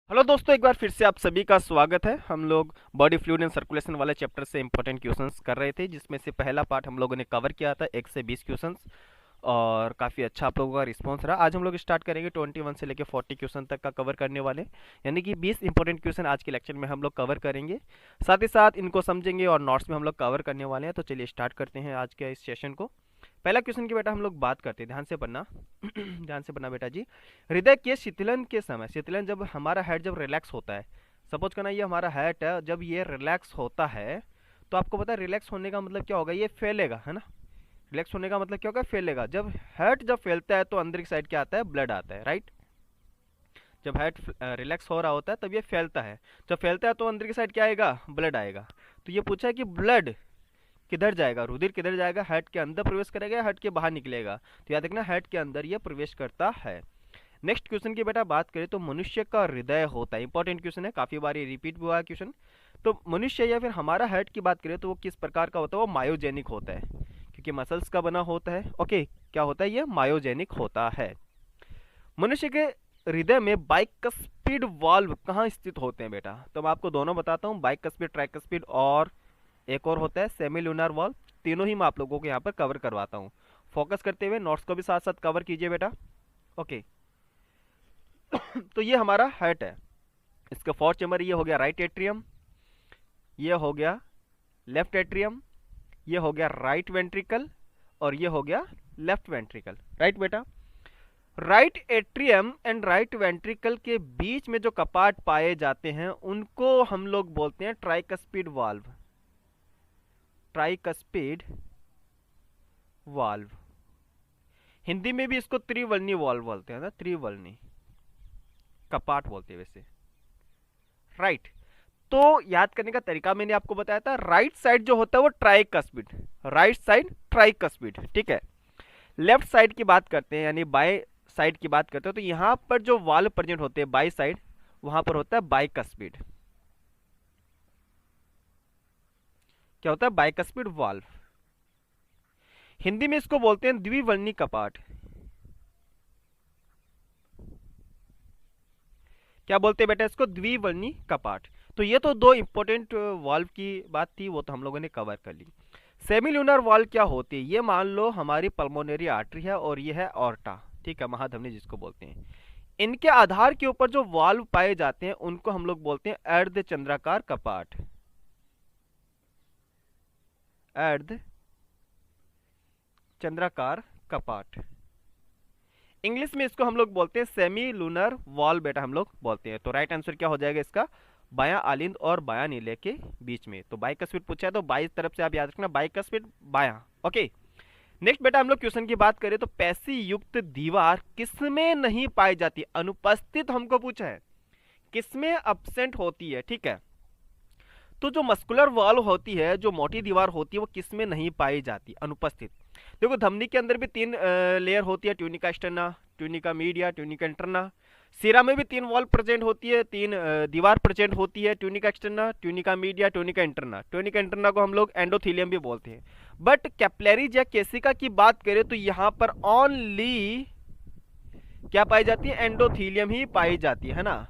Hello दोस्तों, एक बार फिर से आप सभी का स्वागत है। हम लोग बॉडी फ्लूइड एंड सर्कुलेशन वाले चैप्टर से इंपॉर्टेंट क्वेश्चंस कर रहे थे, जिसमें से पहला पार्ट हम लोगों ने कवर किया था 1 से 20 क्वेश्चंस और काफ़ी अच्छा आप लोगों का रिस्पांस रहा। आज हम लोग स्टार्ट करेंगे 21 से लेकर 40 क्वेश्चन तक का कवर करने वाले, यानी कि 20 इंपॉर्टेंट क्वेश्चन आज के लेक्चर में हम लोग कवर करेंगे। साथ ही साथ इनको समझेंगे और नोट्स में हम लोग कवर करने वाले हैं। तो चलिए स्टार्ट करते हैं आज के इस सेशन को। पहला क्वेश्चन की बेटा हम लोग बात करते हैं, ध्यान से पढ़ना ध्यान से पढ़ना बेटा जी। हृदय के शीतलन के समय, शीतलन जब हमारा हेड जब रिलैक्स होता है, सपोज करना ये हमारा हेड है, जब ये रिलैक्स होता है तो आपको पता है रिलैक्स होने का मतलब क्या होगा, ये फैलेगा, है ना। रिलैक्स होने का मतलब क्या होगा, फैलेगा। जब हेड जब फैलता है तो अंदर की साइड क्या आता है, ब्लड आता है, राइट। जब हेड रिलैक्स हो रहा होता है तब ये फैलता है, जब फैलता है तो अंदर की साइड क्या आएगा, ब्लड आएगा। तो ये पूछा है कि ब्लड किधर जाएगा, रुधिर किधर जाएगा, हेड के अंदर प्रवेश करेगा या हेड के बाहर निकलेगा। तो याद रखना हेड के अंदर ये प्रवेश करता है। नेक्स्ट क्वेश्चन की बेटा बात करें तो मनुष्य का हृदय होता है, इंपॉर्टेंट क्वेश्चन है, काफी बार ये रिपीट हुआ है क्वेश्चन। तो मनुष्य या फिर हमारा हेड की बात करें तो वो किस प्रकार का होता है, वो मायोजेनिक होता है, क्योंकि मसल्स का बना होता है। ओके, क्या होता है, ये मायोजेनिक होता है। मनुष्य के हृदय में बाइकस्पीड वाल्व कहाँ स्थित होते हैं बेटा, तो मैं आपको दोनों बताता हूँ, बाइकस्पीड, ट्राइकस्पीड और एक और होता है सेमी लूनर वाल्व। तीनों ही मैं आप लोगों को यहाँ पर कवर करवाता हूँ। फोकस करते हुए नोट्स को भी साथ साथ कवर कीजिए बेटा। ओके तो ये हमारा हार्ट है, इसका फोर्थ चैम्बर ये हो गया राइट एट्रियम, ये हो गया लेफ्ट एट्रियम, ये हो गया राइट वेंट्रिकल और ये हो गया लेफ्ट वेंट्रिकल, राइट बेटा। Right atrium and right ventricle के बीच में जो कपाट पाए जाते हैं उनको हम लोग बोलते हैं tricuspid valve, tricuspid valve. Hindi में भी इसको त्रिवर्णी वाल्व बोलते हैं ना, त्रिवर्णी कपाट बोलते हैं वैसे, राइट। तो याद करने का तरीका मैंने आपको बताया था, राइट साइड जो होता है वो ट्राइकस्पीड, राइट साइड ट्राइकस्पीड, ठीक है। लेफ्ट साइड की बात करते हैं यानी बाएं साइड की बात करते हैं, तो यहां पर जो वाल्व प्रेजेंट होते हैं बाई साइड, वहां पर होता है बाइकस्पीड। क्या होता है, बाइकस्पीड वाल्व। हिंदी में इसको बोलते हैं द्विवर्णी कपाट। क्या बोलते हैं बेटा इसको, द्विवर्णी कपाट। तो ये तो दो इंपॉर्टेंट वाल्व की बात थी, वो तो हम लोगों ने कवर कर ली। सेमिल्यूनर वाल्व क्या होती है, ये मान लो हमारी पल्मोनरी आर्टरी है और ये है ऑर्टा, ठीक है, महाधमनी जिसको बोलते हैं। इनके आधार के ऊपर जो वाल्व पाए जाते हैं उनको हम लोग बोलते हैं अर्ध चंद्राकार कपाट, अर्ध चंद्राकार कपाट। इंग्लिश में इसको हम लोग बोलते हैं सेमी लूनर वॉल बेटा, हम लोग बोलते हैं। तो राइट आंसर क्या हो जाएगा इसका, बायां आलिंद और बायां नीले के बीच में। तो बाई का स्पीड पूछा है तो बाई तरफ से आप याद रखना, बाई का स्पीड बायां। ओके, नेक्स्ट बेटा हम लोग क्वेश्चन की बात करें तो पैसी युक्त दीवार किसमें नहीं पाई जाती, अनुपस्थित हमको पूछा है, किसमें अब्सेंट होती है, ठीक है। तो जो मस्कुलर वॉल होती है, जो मोटी दीवार होती है, वो किसमें नहीं पाई जाती, अनुपस्थित। देखो धमनी के अंदर भी तीन लेयर होती है, tunica externa, tunica media, tunica interna. सीरा में भी तीन वॉल प्रेजेंट होती है, तीन दीवार प्रेजेंट होती है, tunica externa, tunica media, tunica interna. Tunica interna को हम लोग एंडोथीलियम भी बोलते हैं। बट कैपिलरीज या केसिका की बात करें तो यहाँ पर ओनली क्या पाई जाती है, एंडोथीलियम ही पाई जाती है ना,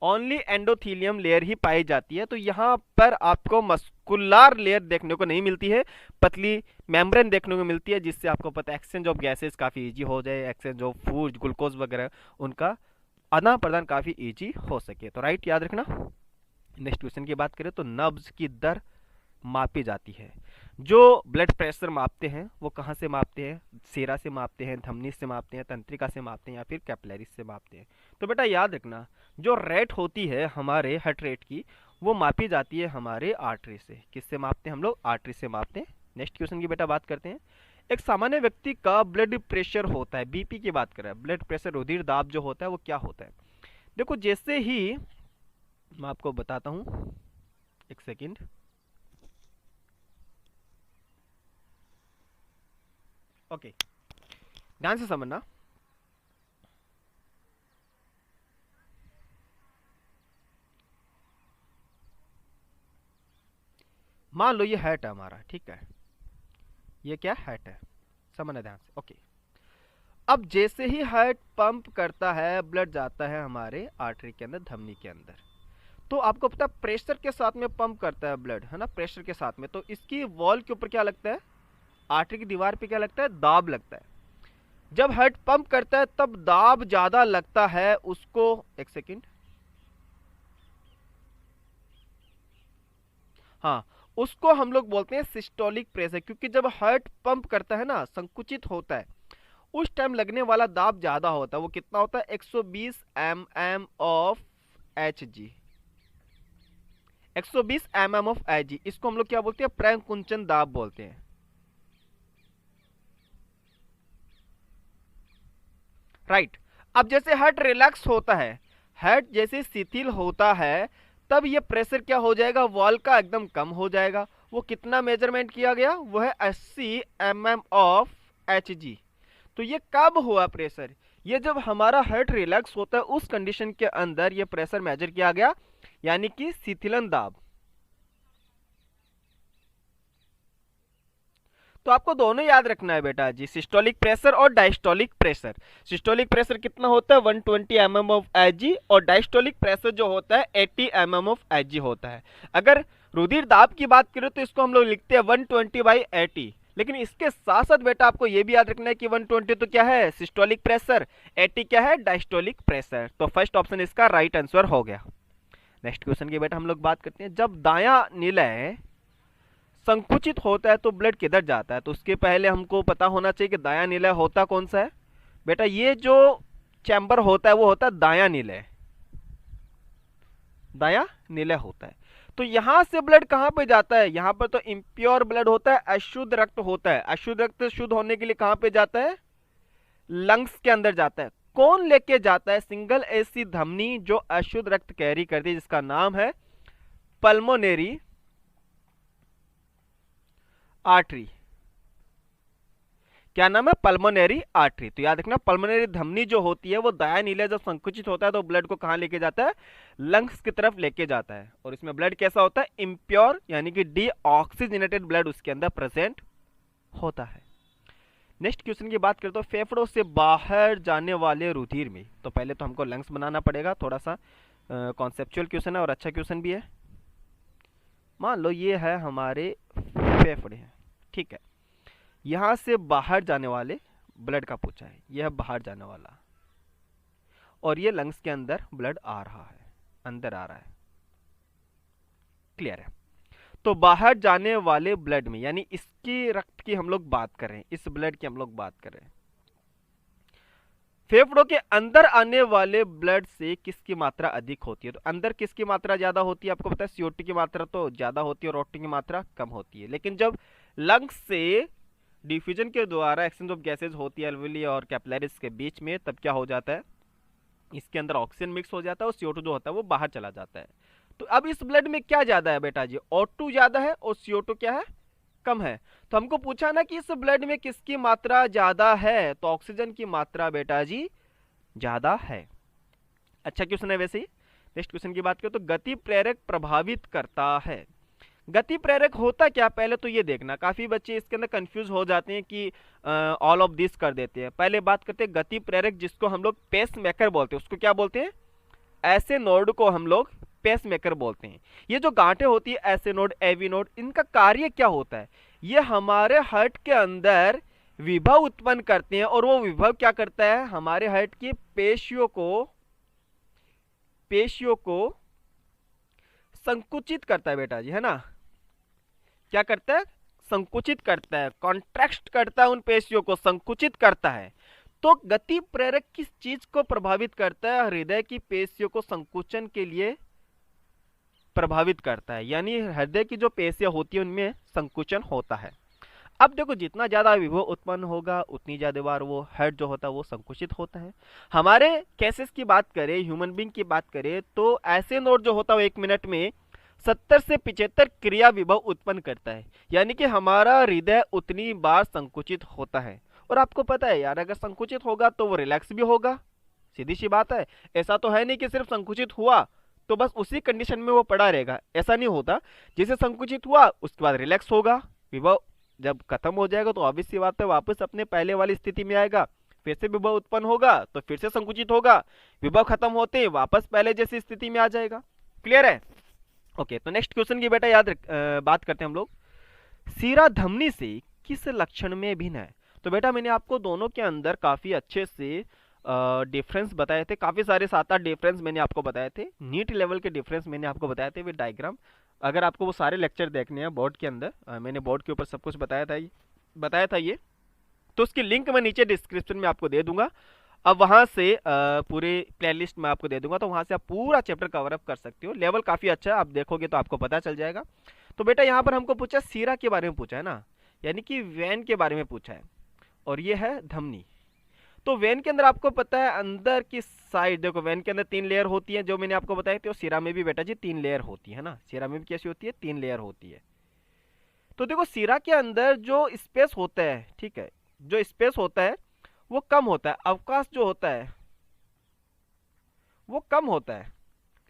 ओनली एंडोथीलियम लेयर ही पाई जाती है। तो यहाँ पर आपको मस्कुलर लेयर देखने को नहीं मिलती है, पतली मेम्ब्रेन देखने को मिलती है, जिससे आपको पता है एक्सचेंज ऑफ गैसेस काफी इजी हो जाए, एक्सचेंज ऑफ फूड, ग्लूकोज वगैरह उनका आदान प्रदान काफी इजी हो सके। तो राइट याद रखना। नेक्स्ट क्वेश्चन की बात करें तो नब्ज की दर मापी जाती है, जो ब्लड प्रेशर मापते हैं वो कहाँ से मापते हैं, सीरा से मापते हैं, धमनी से मापते हैं, तंत्रिका से मापते हैं या फिर कैपिलरीज से मापते हैं। तो बेटा याद रखना, जो रेट होती है हमारे हार्ट रेट की, वो मापी जाती है हमारे आर्टरी से। किससे मापते हैं हम लोग, आर्टरी से मापते हैं। नेक्स्ट क्वेश्चन की बेटा बात करते हैं, एक सामान्य व्यक्ति का ब्लड प्रेशर होता है, बीपी की बात करें, ब्लड प्रेशर रुधिर दाब जो होता है वो क्या होता है। देखो जैसे ही मैं आपको बताता हूँ, एक सेकेंड, ओके, ध्यान से समझना। मान लो ये हैट है हमारा, ठीक है, ये क्या हैट है, समझना ध्यान से। ओके, अब जैसे ही हार्ट पंप करता है, ब्लड जाता है हमारे आर्टरी के अंदर, धमनी के अंदर। तो आपको पता है प्रेशर के साथ में पंप करता है ब्लड, है ना, प्रेशर के साथ में। तो इसकी वॉल के ऊपर क्या लगता है, आर्टरी की दीवार पे क्या लगता है, दाब लगता है। जब हार्ट पंप करता है तब दाब ज्यादा लगता है उसको, एक सेकेंड, हाँ, उसको हम लोग बोलते हैं सिस्टोलिक प्रेशर। क्योंकि जब हार्ट पंप करता है ना, संकुचित होता है, उस टाइम लगने वाला दाब ज्यादा होता है। वो कितना होता है, 120 mm of Hg, 120 mm of Hg। इसको हम लोग क्या बोलते हैं, प्रकुंचन दाब बोलते हैं, राइट। अब जैसे हार्ट रिलैक्स होता है, हार्ट जैसे शिथिल होता है, तब ये प्रेशर क्या हो जाएगा, वॉल का एकदम कम हो जाएगा। वो कितना मेजरमेंट किया गया, वो है 80 mm ऑफ Hg। तो ये कब हुआ प्रेशर, ये जब हमारा हार्ट रिलैक्स होता है उस कंडीशन के अंदर ये प्रेशर मेजर किया गया, यानी कि शिथिलन दाब। तो आपको दोनों याद रखना है बेटा जी, सिस्टोलिक प्रेशर और डायस्टोलिक प्रेशर। सिस्टोलिक प्रेशर कितना होता है, 120 mm ऑफ Hg, और डायस्टोलिक प्रेशर जो होता है 80 mm ऑफ Hg होता है। अगर रुधिर दाब की बात करें तो इसको हम लोग लिखते हैं 120/80। लेकिन इसके साथ साथ बेटा आपको यह भी याद रखना है कि 120 तो क्या है, सिस्टोलिक प्रेशर, 80 क्या है, डायस्टोलिक प्रेशर। तो फर्स्ट ऑप्शन इसका राइट आंसर हो गया। नेक्स्ट क्वेश्चन की बेटा हम लोग बात करते हैं, जब दायां निलय संकुचित होता है तो ब्लड किधर जाता है। तो उसके पहले हमको पता होना चाहिए कि दायां निलय होता कौन सा है। बेटा ये जो चैम्बर होता है वो होता है दायां निलय, दायां निलय होता है। तो यहां से ब्लड कहां पे जाता है, यहां पर तो इम्प्योर ब्लड होता है, अशुद्ध रक्त होता है। अशुद्ध रक्त शुद्ध होने के लिए कहां पे जाता है, लंग्स के अंदर जाता है। कौन लेके जाता है, सिंगल ऐसी धमनी जो अशुद्ध रक्त कैरी करती है, जिसका नाम है पल्मोनरी आर्टरी। क्या नाम है, पल्मोनरी आर्टरी। तो याद रखना, पल्मोनरी धमनी जो होती है वो दायां नीले जब संकुचित होता है तो ब्लड को कहां लेके जाता है, लंग्स की तरफ लेके जाता है। और इसमें ब्लड कैसा होता है, इम्प्योर, यानी कि डीऑक्सीजनेटेड ब्लड उसके अंदर प्रेजेंट होता है। नेक्स्ट क्वेश्चन की बात करते हो, फेफड़ों से बाहर जाने वाले रुधिर में। तो पहले तो हमको लंग्स बनाना पड़ेगा, थोड़ा सा कॉन्सेप्चुअल क्वेश्चन है और अच्छा क्वेश्चन भी है। मान लो ये है हमारे फेफड़े हैं, ठीक है, यहां से बाहर जाने वाले ब्लड का पूछा है, यह बाहर जाने वाला, और ये लंग्स के अंदर ब्लड आ रहा है, अंदर आ रहा है, क्लियर है। तो बाहर जाने वाले ब्लड में, यानी इसकी रक्त की हम लोग बात कर रहे हैं, इस ब्लड की हम लोग बात कर रहे हैं, फेफड़ों के अंदर आने वाले ब्लड से किसकी मात्रा अधिक होती है। तो अंदर किसकी मात्रा ज्यादा होती है, आपको पता है CO2 की मात्रा तो ज्यादा होती है और O2 की मात्रा कम होती है। लेकिन जब लंग्स से डिफ्यूजन के द्वारा एक्सचेंज ऑफ गैसेज होती है एल्वेली और कैपिलरीज के बीच में, तब क्या हो जाता है, इसके अंदर ऑक्सीजन मिक्स हो जाता है और CO2 जो होता है वो बाहर चला जाता है। तो अब इस ब्लड में क्या ज्यादा है बेटा जी, O2 ज्यादा है और CO2 क्या है, कम है। तो हमको पूछा ना कि इस ब्लड में किसकी मात्रा ज्यादा है, तो ऑक्सीजन की मात्रा बेटा जी ज्यादा है। अच्छा क्वेश्चन है वैसे ही। नेक्स्ट क्वेश्चन की बात करें तो गति प्रेरक प्रभावित करता है। गति प्रेरक होता क्या, पहले तो ये देखना, काफी बच्चे इसके अंदर कंफ्यूज हो जाते हैं कि ऑल ऑफ दिस कर देते हैं। पहले बात करते हैं गति प्रेरक, जिसको हम लोग पेस मेकर बोलते हैं, उसको क्या बोलते हैं, ऐसे नोड को हम लोग पेस मेकर बोलते हैं। ये जो गांठें होती है ऐसे नोड, एवी नोड, इनका कार्य क्या होता है, ये हमारे हार्ट के अंदर विभव उत्पन्न करते हैं। और वो विभव क्या करता है, हमारे हार्ट की पेशियों को संकुचित करता है बेटा जी, है ना, क्या करता है, संकुचित करता है, कॉन्ट्रैक्ट करता है, उन पेशियों को संकुचित करता है। तो गति प्रेरक किस चीज को प्रभावित करता है, हृदय की पेशियों को संकुचन के लिए प्रभावित करता है, यानी हृदय की जो पेशियां होती है उनमें संकुचन होता है। अब देखो, जितना ज्यादा विभव उत्पन्न होगा उतनी ज्यादा बार वो हार्ट जो होता है वो संकुचित होता है। हमारे केसेस की बात करें, ह्यूमन बीइंग की बात करें, तो ऐसे नोड जो होता है वो 1 मिनट में 70 से 75 क्रिया विभव उत्पन्न करता है, यानी कि हमारा हृदय उतनी बार संकुचित होता है। और आपको पता है यार, अगर संकुचित होगा तो वो रिलैक्स भी होगा, सीधी सी बात है। ऐसा तो है नहीं कि सिर्फ संकुचित हुआ तो बस उसी कंडीशन में वो पड़ा रहेगा, ऐसा नहीं होता। जैसे संकुचित हुआ उसके बाद रिलैक्स होगा, विभव जब खत्म हो जाएगा तो ऑब्वियस सी बात है वापस अपने पहले वाली स्थिति में आएगा, फिर से विभव उत्पन्न होगा तो फिर से संकुचित होगा, विभव खत्म होते ही वापस पहले जैसी स्थिति में आ जाएगा। क्लियर है? ओके, तो नेक्स्ट क्वेश्चन की बेटा बात करते हैं हम लोग। सीरा धमनी से किस लक्षण में भिन्न है? तो बेटा मैंने आपको दोनों के अंदर काफी अच्छे से डिफरेंस बताए थे, काफी सारे 7-8 डिफरेंस मैंने आपको बताए थे, नीट लेवल के डिफरेंस मैंने आपको बताए थे विद डायग्राम। अगर आपको वो सारे लेक्चर देखने हैं बोर्ड के अंदर, मैंने बोर्ड के ऊपर सब कुछ बताया था ये, तो उसकी लिंक मैं नीचे डिस्क्रिप्शन में आपको दे दूंगा। अब वहां से पूरे प्लेलिस्ट में आपको दे दूंगा, तो वहां से आप पूरा चैप्टर कवर अप कर सकते हो। लेवल काफी अच्छा है, आप देखोगे तो आपको पता चल जाएगा। तो बेटा यहाँ पर हमको पूछा सीरा के बारे में पूछा है ना, यानी कि वेन के बारे में पूछा है, और ये है धमनी। तो वेन के अंदर आपको पता है अंदर की साइड देखो, वेन के अंदर 3 लेयर होती है जो मैंने आपको बताई थी, और सीरा में भी बेटा जी 3 लेयर होती है ना, सीरा में भी कैसी होती है, 3 लेयर होती है। तो देखो सीरा के अंदर जो स्पेस होता है, ठीक है, जो स्पेस होता है वो कम होता है, अवकाश जो होता है वो कम होता है,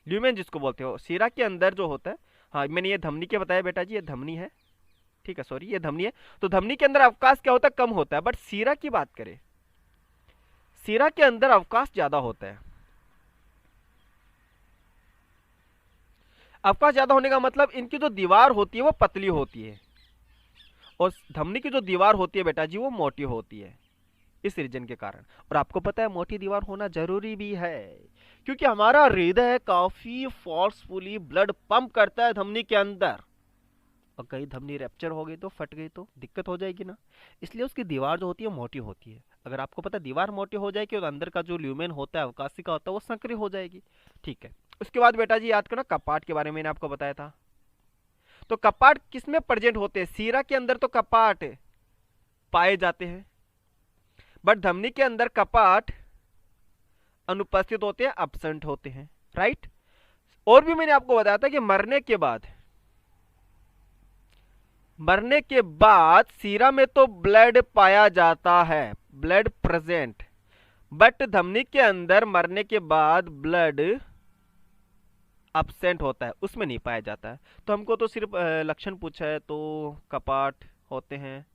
ल्यूमेन जिसको बोलते हो। सीरा के अंदर जो होता है, हाँ मैंने ये धमनी के बताया बेटा जी, ये धमनी है, ठीक है, सॉरी ये धमनी है। तो धमनी के अंदर अवकाश क्या होता है, कम होता है। बट सीरा की बात करें, सीरा के अंदर अवकाश ज्यादा होता है। अवकाश ज्यादा होने का मतलब इनकी जो दीवार होती है वो पतली होती है, और धमनी की जो दीवार होती है बेटा जी वो मोटी होती है, इस रीजन के कारण। और आपको पता है मोटी दीवार होना जरूरी भी है, क्योंकि हमारा हृदय काफी फोर्सफुली ब्लड पंप करता है धमनी के अंदर, और कहीं धमनी रैप्चर हो गई तो, फट गई तो दिक्कत हो जाएगी ना। इसलिए उसकी दीवार जो होती है मोटी होती है। अगर आपको पता दीवार मोटी हो जाएगी और अंदर का जो ल्यूमेन होता है, अवकाशी का होता है, वो संकरी हो जाएगी। ठीक है, उसके बाद बेटा जी याद करना कपाट के बारे में मैंने आपको बताया था। तो कपाट किसमें प्रेजेंट होते हैं? सीरा के अंदर तो कपाट पाए जाते हैं, बट धमनी के अंदर कपाट अनुपस्थित होते हैं, अब्सेंट होते हैं, राइट। और भी मैंने आपको बताया था कि मरने के बाद सीरा में तो ब्लड पाया जाता है, ब्लड प्रेजेंट, बट धमनी के अंदर मरने के बाद ब्लड अब्सेंट होता है, उसमें नहीं पाया जाता है। तो हमको तो सिर्फ लक्षण पूछा है, तो कपाट होते हैं,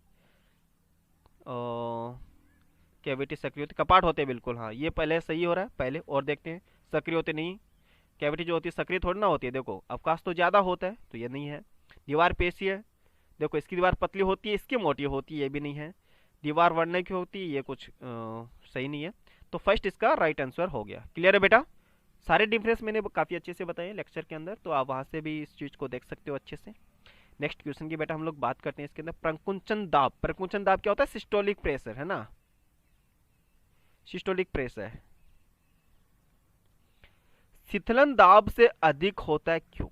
कैविटी सक्रिय होती, कपाट होते हैं बिल्कुल, हाँ ये पहले सही हो रहा है, पहले और देखते हैं। सक्रिय होते नहीं, कैविटी जो होती है सक्रिय थोड़ी ना होती है। देखो अवकाश तो ज्यादा होता है, तो ये नहीं है। दीवार पेशी है, देखो इसकी दीवार पतली होती है, इसकी मोटी होती है, ये भी नहीं है। दीवार वर्णन की होती है, ये कुछ सही नहीं है। तो फर्स्ट इसका राइट आंसर हो गया। क्लियर है बेटा? सारे डिफरेंस मैंने काफी अच्छे से बताए लेक्चर के अंदर, तो आप वहां से भी इस चीज को देख सकते हो अच्छे से। नेक्स्ट क्वेश्चन की बेटा हम लोग बात करते हैं इसके अंदर प्रकुंचन दाब। प्रकुंचन दाब क्या होता है? सिस्टोलिक प्रेशर, है ना, सिस्टोलिक प्रेशर शीतलन दाब से अधिक होता है, क्यों?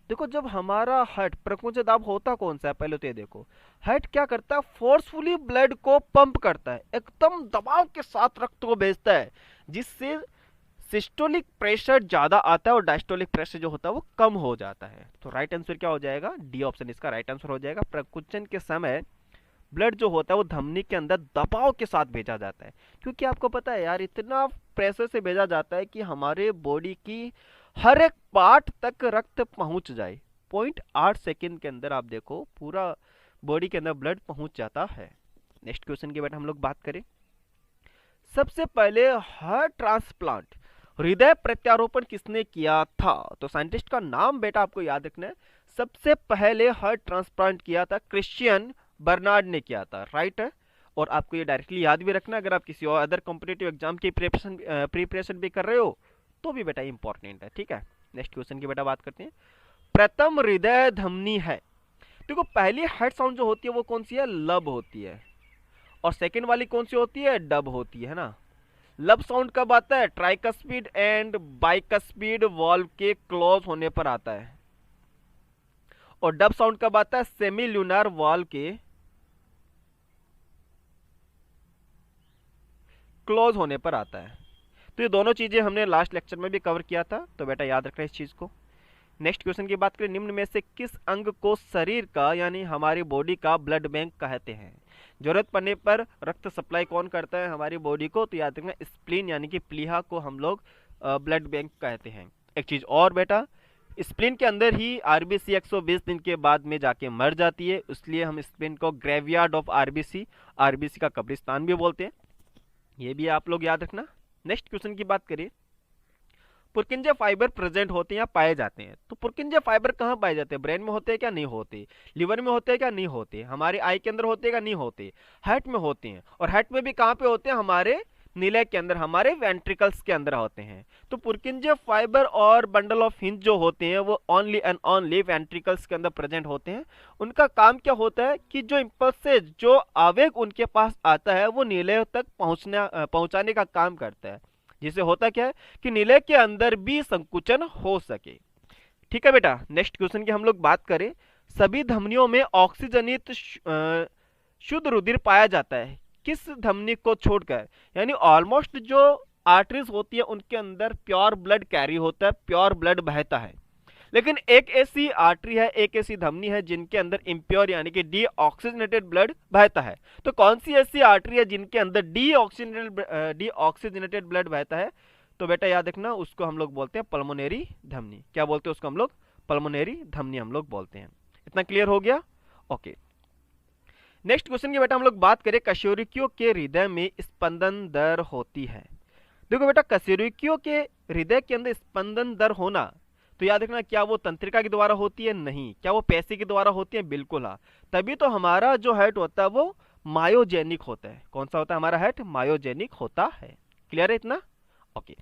देखो जब हमारा हार्ट, प्रकुंचन दाब होता कौन सा है, पहले तो ये देखो, हार्ट क्या करता है, फोर्सफुली ब्लड को पंप करता है, एकदम दबाव के साथ रक्त को भेजता है, जिससे सिस्टोलिक प्रेशर ज्यादा आता है और डायस्टोलिक प्रेशर जो होता है वो कम हो जाता है। तो राइट आंसर क्या हो जाएगा? डी ऑप्शन इसका राइट आंसर हो जाएगा। प्रकुंचन के समय ब्लड जो होता है वो धमनी के अंदर दबाव के साथ भेजा जाता है, क्योंकि आपको पता है यार इतना प्रेशर से भेजा जाता है कि हमारे बॉडी की हर एक पार्ट तक रक्त पहुंच जाए। 0.8 सेकेंड के अंदर आप देखो पूरा बॉडी के अंदर ब्लड पहुंच जाता है। नेक्स्ट क्वेश्चन की बेटा हम लोग बात करें। सबसे पहले हार्ट ट्रांसप्लांट, हृदय प्रत्यारोपण किसने किया था? तो साइंटिस्ट का नाम बेटा आपको याद रखना है। सबसे पहले हार्ट ट्रांसप्लांट किया था क्रिश्चियन बर्नार्ड ने किया था, राइट है। और आपको ये डायरेक्टली याद भी रखना, अगर आप किसी और अदर कॉम्पिटिटिव एग्जाम की प्रिपरेशन भी कर रहे हो तो भी बेटा इंपॉर्टेंट है, ठीक है। नेक्स्ट क्वेश्चन की बेटा बात करते हैं। प्रथम हृदय धमनी है, देखो पहली हार्ट साउंड जो होती है वो कौन सी है? लब होती है। और सेकंड वाली कौन सी होती है? डब होती है ना। लब साउंड कब आता है? ट्राइकस्पीड एंड बाइकस्पीड वॉल्व के क्लोज होने पर आता है। और डब साउंड कब आता है? सेमी ल्यूनर वॉल्व के क्लोज होने पर आता है। तो ये दोनों चीजें हमने लास्ट लेक्चर में भी कवर किया था, तो बेटा याद रखना इस चीज को। नेक्स्ट क्वेश्चन की बात करें, निम्न में से किस अंग को शरीर का यानी हमारी बॉडी का ब्लड बैंक कहते हैं? जरूरत पड़ने पर रक्त सप्लाई कौन करता है हमारी बॉडी को? तो याद रखना स्प्लीन यानी कि प्लीहा को हम लोग ब्लड बैंक कहते हैं। एक चीज और बेटा, स्प्लीन के अंदर ही आरबीसी 120 दिन के बाद में जाके मर जाती है, इसलिए हम स्प्लीन को ग्रेवयार्ड ऑफ आरबीसी, आरबीसी का कब्रिस्तान भी बोलते हैं। ये भी आप लोग याद रखना। नेक्स्ट क्वेश्चन की बात करें, पुरकिंजे फाइबर प्रेजेंट होते हैं या पाए जाते हैं। तो पुरकिंजे फाइबर कहाँ पाए जाते हैं? ब्रेन में होते हैं क्या? नहीं होते। लिवर में होते हैं क्या? नहीं होते। हमारे आई के अंदर होते हैं क्या? नहीं होते। हार्ट में होते हैं, और हार्ट में भी कहाँ पे होते हैं? हमारे नीले के अंदर, हमारे वेंट्रिकल्स के अंदर होते हैं। तो पुरकिंजे फाइबर और बंडल ऑफ हिंज जो होते हैं वो ओनली एंड ओनली वेंट्रिकल्स के अंदर प्रेजेंट होते हैं। उनका काम क्या होता है कि जो इम्पल्सेस, जो आवेग उनके पास आता है वो नीले तक पहुंचाने का काम करता है, जिससे होता क्या है कि नीले के अंदर भी संकुचन हो सके। ठीक है बेटा, नेक्स्ट क्वेश्चन की हम लोग बात करें, सभी धमनियों में ऑक्सीजनित शुद्ध रुधिर पाया जाता है किस धमनी को छोड़कर? यानी ऑलमोस्ट जो आर्टरीज होती है उनके अंदर प्योर ब्लड कैरी होता है, प्योर ब्लड बहता है। लेकिन एक ऐसी आर्टरी है, एक ऐसी धमनी है जिनके अंदर इम्प्योर यानी कि डीऑक्सीजनेटेड ब्लड बहता है। तो कौन सी ऐसी आर्टरी है जिनके अंदर डीऑक्सीजनेटेड ब्लड बहता है? तो बेटा याद रखना, उसको हम लोग बोलते हैं पल्मोनरी धमनी। क्या बोलते हैं उसको हम लोग? पल्मोनरी धमनी हम लोग बोलते हैं। इतना क्लियर हो गया? ओके। नेक्स्ट क्वेश्चन की बेटा हम लोग बात करें, कशेरुकियों के हृदय में स्पंदन दर होती है। देखो बेटा, कशेरुकियों के हृदय के अंदर स्पंदन दर होना, तो याद रखना, क्या वो तंत्रिका के द्वारा होती है? नहीं। क्या वो पैसे के द्वारा होती है? बिल्कुल हाँ। तभी तो हमारा जो हार्ट होता है वो मायोजेनिक होता है। कौन सा होता है हमारा हार्ट? मायोजेनिक होता है। क्लियर है इतना? ओके।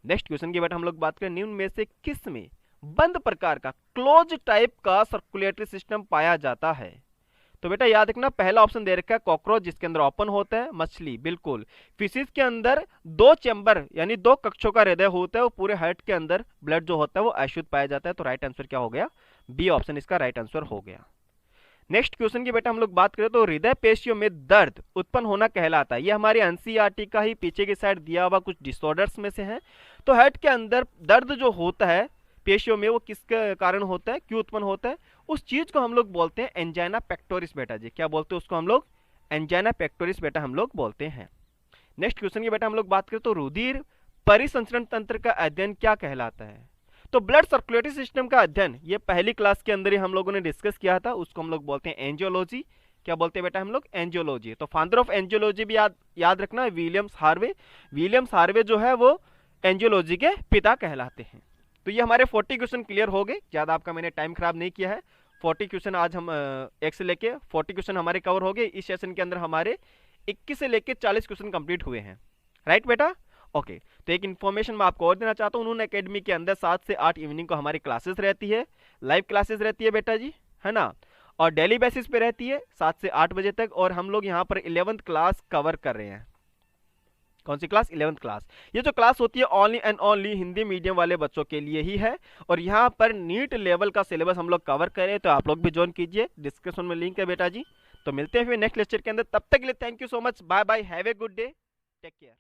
नेक्स्ट क्वेश्चन की बेटा हम लोग बात करें, निम्न में से किस में बंद प्रकार का क्लोज टाइप का सर्कुलेटरी सिस्टम पाया जाता है? तो बेटा याद रखना, पहला ऑप्शन दे रखा है कॉकरोच, जिसके अंदर ओपन होता है। मछली, बिल्कुल। फिशिस के अंदर दो चैम्बर यानी दो कक्षों का हृदय होता है, वो पूरे हार्ट के अंदर ब्लड जो होता है वो अशुद्ध पाया जाता है। तो राइट आंसर क्या हो गया? बी ऑप्शन इसका राइट आंसर हो गया। नेक्स्ट क्वेश्चन की बेटा हम लोग बात करें, तो हृदय पेशियों में दर्द उत्पन्न होना कहलाता है। ये हमारे एनसीईआरटी का ही पीछे की साइड दिया हुआ कुछ डिसऑर्डर्स में से है। तो हार्ट के अंदर दर्द जो होता है पेशियों में, वो किसके कारण होता है, क्यों उत्पन्न होता है? उस चीज को हम लोग बोलते हैं एंजाइना पेक्टोरिस बेटा जी। क्या बोलते हैं उसको हम लोग? एंजाइना पेक्टोरिस बेटा हम लोग बोलते हैं। नेक्स्ट क्वेश्चन की बेटा हम लोग बात करें, तो रुधिर परिसंचरण तंत्र का अध्ययन क्या कहलाता है? तो ब्लड सर्कुलेटरी सिस्टम का अध्ययन ये पहली क्लास के अंदर ही हम लोगों ने डिस्कस किया था, उसको हम लोग बोलते हैं एंजियोलॉजी। क्या बोलते हैं बेटा हम लोग? एंजियोलॉजी। तो फादर ऑफ एंजियोलॉजी भी याद रखना, विलियम्स हार्वे। विलियम्स हार्वे जो है वो एंजियोलॉजी के पिता कहलाते हैं। तो ये हमारे 40 क्वेश्चन क्लियर हो गए, ज़्यादा आपका मैंने टाइम खराब नहीं किया है। 40 क्वेश्चन आज हम एक से लेके 40 क्वेश्चन हमारे कवर हो गए। इस सेशन के अंदर हमारे 21 से लेके 40 क्वेश्चन कंप्लीट हुए हैं। राइट बेटा? ओके। तो एक इन्फॉर्मेशन मैं आपको और देना चाहता हूँ, उन्होंने एकेडमी के अंदर 7 से 8 इवनिंग को हमारी क्लासेस रहती है, लाइव क्लासेस रहती है बेटा जी, है ना। और डेली बेसिस पे रहती है 7 से 8 बजे तक। और हम लोग यहाँ पर 11th क्लास कवर कर रहे हैं। कौन सी क्लास? 11th class. ये जो क्लास होती है only and only Hindi medium वाले बच्चों के लिए ही है। और यहाँ पर नीट लेवल का सिलेबस हम लोग कवर करें, तो आप लोग भी ज्वाइन कीजिए, डिस्क्रिप्शन में लिंक है बेटा जी। तो मिलते हैं फिर नेक्स्ट लेक्चर के अंदर, तब तक के लिए thank you so much, bye bye, have a good day, take care.